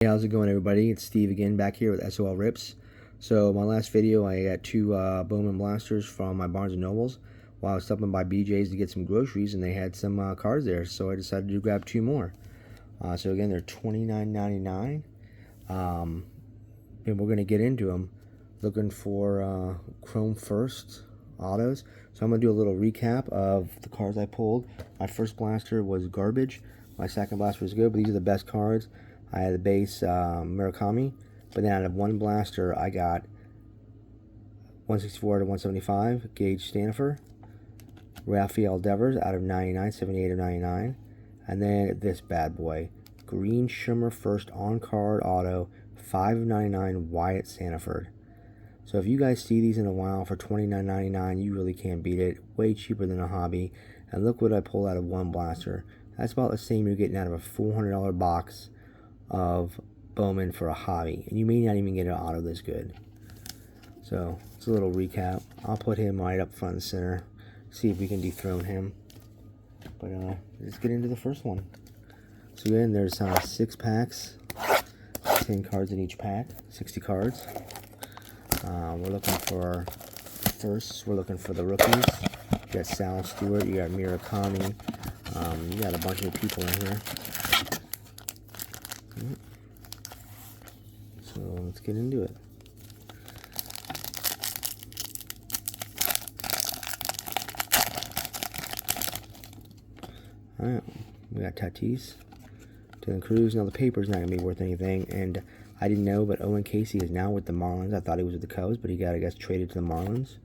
Hey, how's it going, everybody? It's Steve again, back here with SOL Rips. So my last video, I got two Bowman blasters from my Barnes & Nobles while I was stopping by BJ's to get some groceries, and they had some cards there, so I decided to grab two more. So again, they're $29.99, and we're going to get into them looking for Chrome First autos. So I'm going to do a little recap of the cards I pulled. My first blaster was garbage. My second blaster was good, but these are the best cards. I had the base Murakami, but then out of one blaster, I got 164 to 175, Gage Stanifer, Rafael Devers out of 99, 78 of 99, and then this bad boy, Green Shimmer First on-card auto, 5 of 99, Wyatt Sanford. So if you guys see these in a while for $29.99, you really can't beat it. Way cheaper than a hobby. And look what I pulled out of one blaster. That's about the same you're getting out of a $400 box of Bowman for a hobby, and you may not even get an auto this good. So it's a little recap. I'll put him right up front and center, see if we can dethrone him. But let's get into the first one. So again, there's 6 packs, 10 cards in each pack, 60 cards. We're looking for firsts. We're looking for the rookies. You got Sal Stewart, you got Murakami, you got a bunch of people in here. So let's get into it. Alright, we got Tatis, Dylan Cruz. Now the paper's not going to be worth anything, and I didn't know, but Owen Casey is now with the Marlins. I thought he was with the Cubs, but he got, I guess, traded to the Marlins.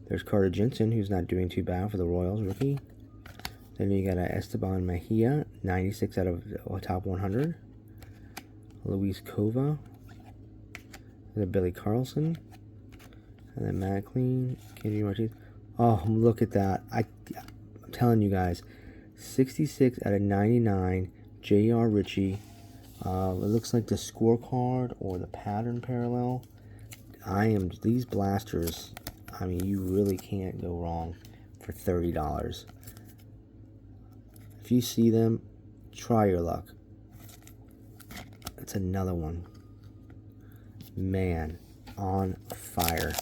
There's Carter Jensen, who's not doing too bad for the Royals, rookie. Then you got Esteban Mejia, 96 out of top 100. Luis Cova, and then Billy Carlson, and then Matt Clean, Kenny Martinez. Oh, look at that! I'm telling you guys, 66 out of 99, J.R. Ritchie. It looks like the scorecard or the pattern parallel. These blasters. I mean, you really can't go wrong for $30. If you see them, try your luck. It's another one. Man, on fire.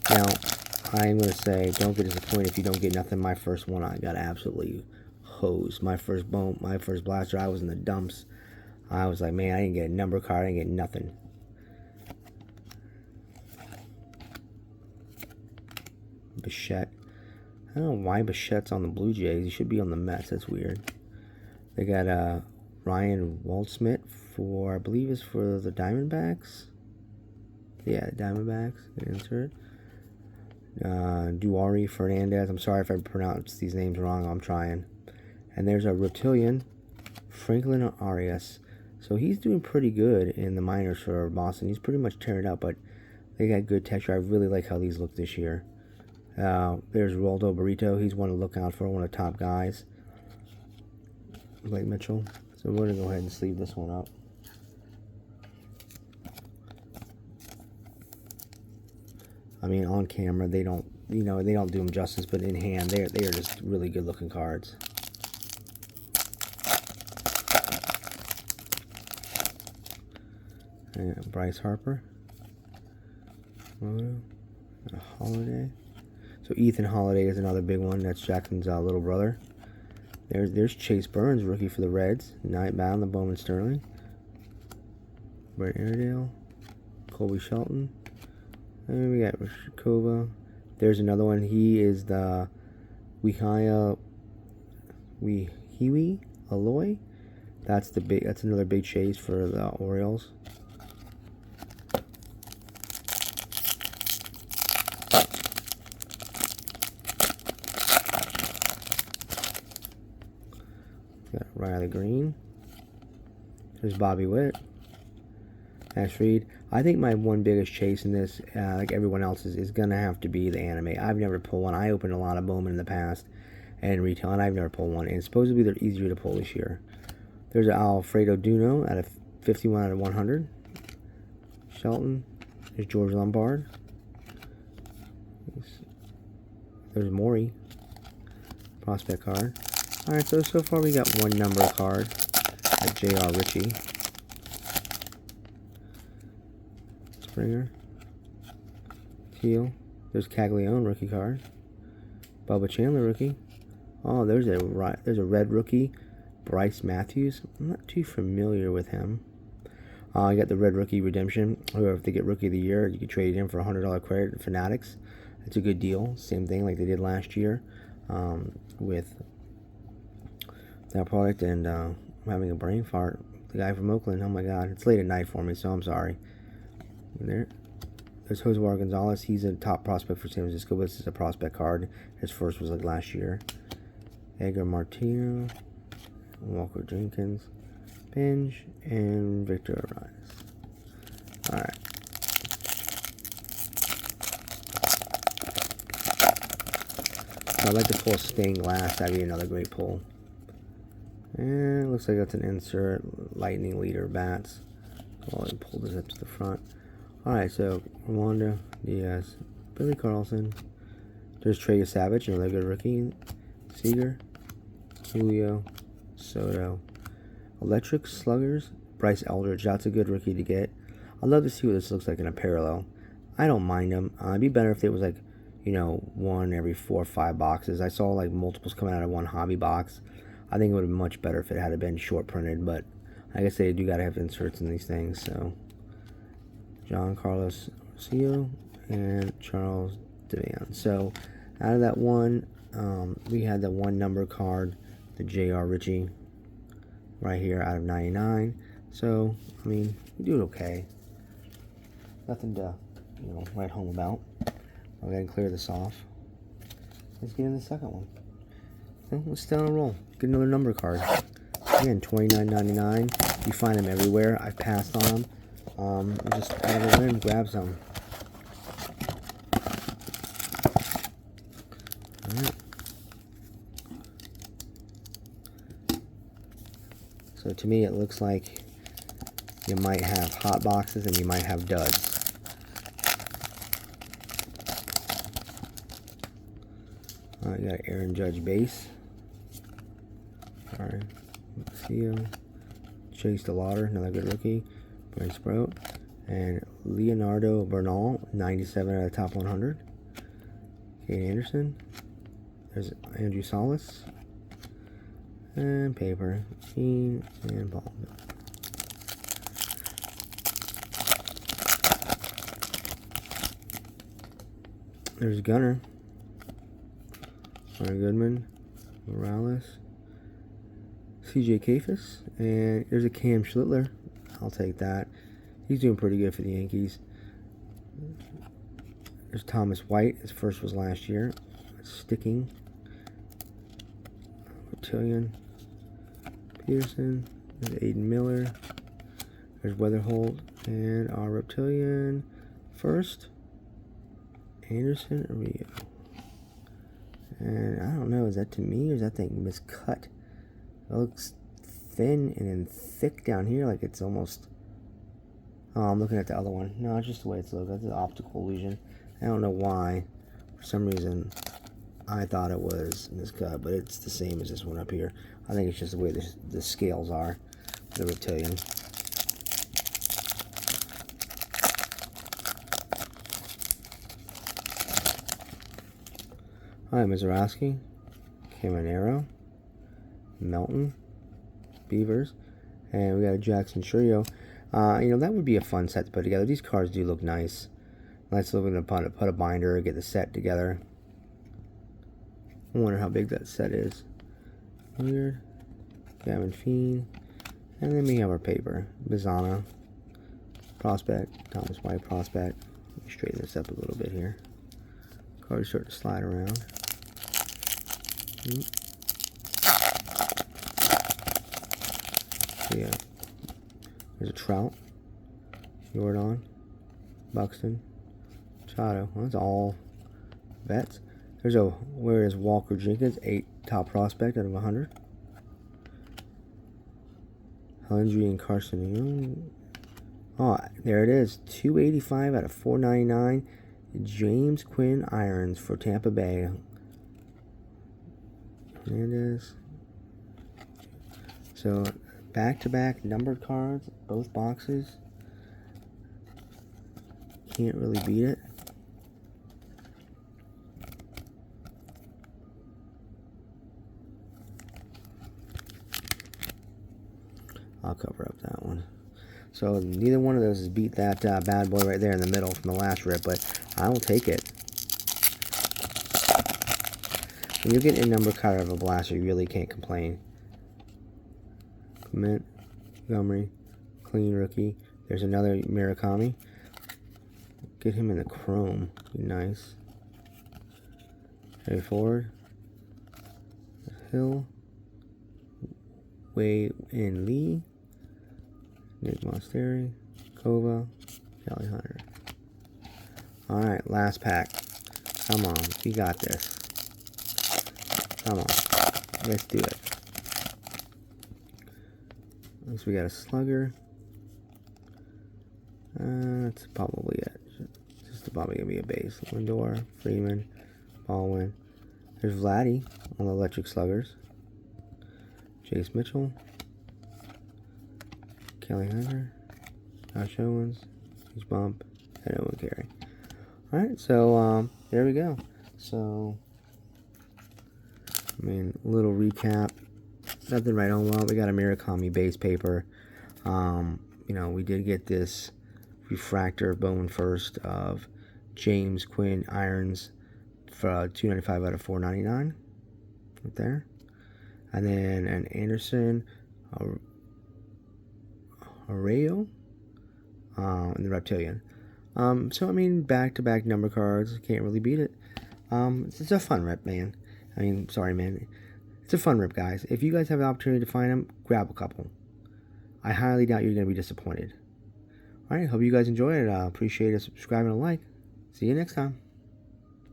Now, I'm going to say, don't get disappointed if you don't get nothing. My first one, I got absolutely hosed. My first blaster, I was in the dumps. I was like, man, I didn't get a number card. I didn't get nothing. Bichette. I don't know why Bichette's on the Blue Jays. He should be on the Mets. That's weird. They got Ryan Waldschmidt for, I believe, is for the Diamondbacks. Yeah, Diamondbacks. Insert. Duari Fernandez. I'm sorry if I pronounce these names wrong. I'm trying. And there's a Reptilian, Franklin Arias. So he's doing pretty good in the minors for Boston. He's pretty much tearing up, but they got good texture. I really like how these look this year. There's Roldo Burrito. He's one to look out for, one of the top guys. Blake Mitchell. So we're going to go ahead and sleeve this one up. I mean, on camera, they don't, they don't do them justice, but in hand, they are just really good looking cards. And Bryce Harper. Holiday. So Ethan Holiday is another big one. That's Jackson's little brother. There's Chase Burns, rookie for the Reds. Nightbound, the Bowman Sterling. Brent Airedale. Colby Shelton. And we got Rashikova. There's another one. He is the Wehiwi Aloy. That's another big chase for the Orioles. Got Riley Green. There's Bobby Witt. Ash Reed. I think my one biggest chase in this, like everyone else's, is going to have to be the anime. I've never pulled one. I opened a lot of Bowman in the past and retail, and I've never pulled one. And supposedly they're easier to pull this year. There's Alfredo Duno out of 51 out of 100. Shelton. There's George Lombard. There's Maury. Prospect card. Alright, so far we got one number card at J.R. Ritchie. Springer. Teal. There's Caglione rookie card. Bubba Chandler rookie. Oh, there's a red rookie. Bryce Matthews. I'm not too familiar with him. I got the red rookie redemption. Or if they get rookie of the year, you can trade it in for a $100 credit at Fanatics. It's a good deal. Same thing like they did last year with that product. And I'm having a brain fart. The guy from Oakland. Oh my God, it's late at night for me, so I'm sorry. There's Jose Gonzalez. He's a top prospect for San Francisco, but this is a prospect card. His first was like last year. Edgar Martino, Walker Jenkins, Binge, and Victor Arias. Alright. So I'd like to pull stained glass. That'd be another great pull. And it looks like that's an insert. Lightning leader bats. I'll pull this up to the front. Alright, so Rwanda, Diaz, Billy Carlson. There's Trey Savage, another good rookie. Seager, Julio, Soto. Electric Sluggers, Bryce Eldridge. That's a good rookie to get. I'd love to see what this looks like in a parallel. I don't mind them. It'd be better if it was like, you know, one every 4 or 5 boxes. I saw like multiples coming out of one hobby box. I think it would have been much better if it had been short printed, but I guess they do gotta have inserts in these things, so. John Carlos Rosillo and Charles Devan. So out of that one, we had the one number card, the J.R. Ritchie, right here out of 99. So I mean, we do it okay. Nothing to, you know, write home about. I'll go ahead and clear this off. Let's get in the second one. Okay, let's stay on a roll. Get another number card. Again, $29.99. You find them everywhere. I've passed on them. Just out of the wind, grab some. Alright. So to me, it looks like you might have hot boxes and you might have duds. Alright, you got Aaron Judge base. Alright, Lucio, Chase DeLauder, another good rookie. Brent Sprout, and Leonardo Bernal, 97 out of top 100. Kate Anderson. There's Andrew Salas. And paper. Keen and Paul. There's Gunner. Ryan Goodman. Morales. CJ Kafis. And there's a Cam Schlittler. I'll take that. He's doing pretty good for the Yankees. There's Thomas White. His first was last year. Sticking. Reptilian. Peterson. There's Aiden Miller. There's Weatherholt. And our Reptilian first. Anderson Rio. And I don't know, is that to me or is that thing miscut? It looks thin and then thick down here, like it's almost. Oh, I'm looking at the other one. No, it's just the way it's looked. That's an optical illusion. I don't know why. For some reason, I thought it was miscut, but it's the same as this one up here. I think it's just the way the scales are. The Reptilian. Alright, Mizorowski, Caminero, Melton, Beavers, and we got a Jackson Trio. You know, that would be a fun set to put together. These cards do look nice. Nice looking to put a binder, get the set together. I wonder how big that set is. Weird. Gavin Fiend. And then we have our paper. Bizana. Prospect. Thomas White Prospect. Let me straighten this up a little bit here. Cards start to slide around. So yeah. There's a Trout. Jordan. Buxton. Chado. Well, that's all vets. There's a, where is Walker Jenkins? 8 top prospect out of 100. Hendry and Carson Young. Oh, there it is. 285 out of 499. James Quinn Irons for Tampa Bay. Hernandez. So back-to-back numbered cards, both boxes. Can't really beat it. I'll cover up that one. So neither one of those has beat that bad boy right there in the middle from the last rip, but I will take it. When you get a number card out of a blaster, you really can't complain. Clement, Montgomery, clean rookie. There's another Murakami. Get him in the chrome. Be nice. Harry Ford. Hill. Wei and Lee. Nick Monastery. Kova. Kelly Hunter. Alright, last pack. Come on, we got this. Come on. Let's do it. Looks we got a slugger. That's probably it. Just probably gonna be a base. Lindor, Freeman, Bowman. There's Vladdy on the electric sluggers. Chase Mitchell. Kelly Hunter. Josh Owens. He's Bump. And Owen Carey. Alright, so there we go. So I mean, little recap. Nothing right on well. We got a Murakami base paper. You know, we did get this refractor Bowman first of James Quinn Irons for $2.95 out of $4.99 right there, and then an Anderson Arreo and the Reptilian. So I mean, back-to-back number cards, can't really beat it. It's a fun rip, man. I mean, sorry, man. It's a fun rip, guys. If you guys have the opportunity to find them, grab a couple. I highly doubt you're going to be disappointed. Alright, hope you guys enjoy it. Appreciate it. Subscribe and a like. See you next time.